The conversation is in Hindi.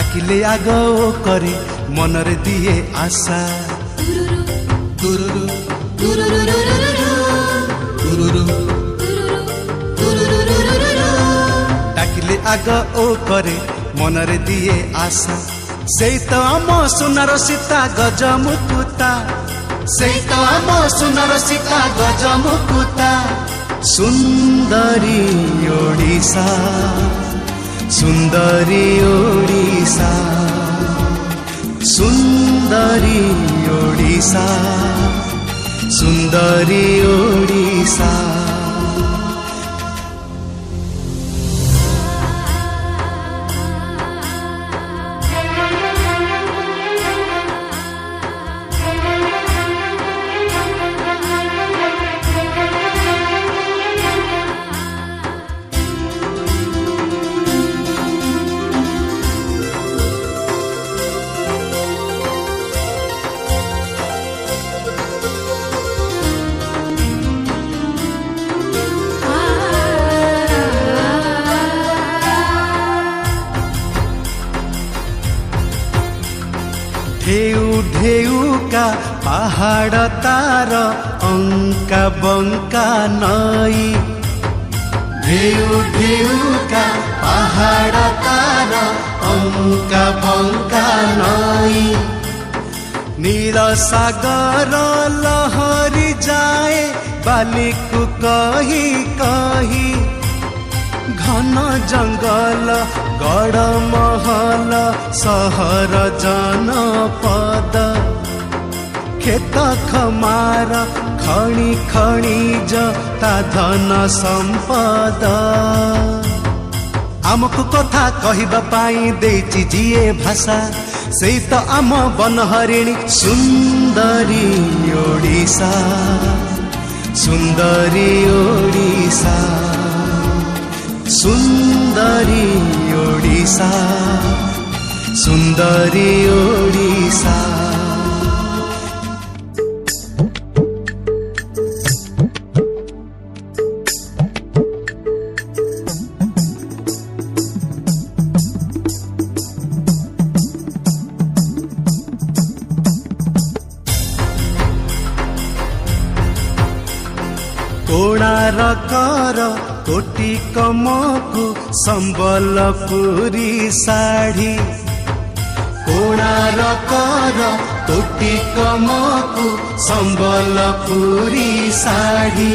डाकिले आग ओ करे मनरे दिए आशा तुरुरु तुरुरु तुरुरु डाकिले आग ओ करे मनरे दिए आशा से तो आम सुनार सीता गजमुकुता से तो आम सुनार सीता गजमुकुता सुंदरी ओडिशा सुंदरी ओडिशा सुंदरी ओडिशा सुंदरी ओडिशा ढेउ ढेउ का पहाड़ तार अंका बंका नई ढेउ ढेउ का पहाड़ तार अंका बंका नई नील सागर लहरी जाए बाली को कही कही घन जंगल गड़ महल सहर जनपद खेत खमार खणी खनिज ता धन संपद आमको कथा कहबा पाई देछि जिए भाषा से तो आम बनहरिणी सुंदरी ओडिशा सुंदरी ओडिशा सुंदरी ओडिशा सुंदरी ओडिशा कोणार्कर कोटी कमकु संबलपुरी साड़ी कोणार्कर कोटी कमकु संबलपुरी साड़ी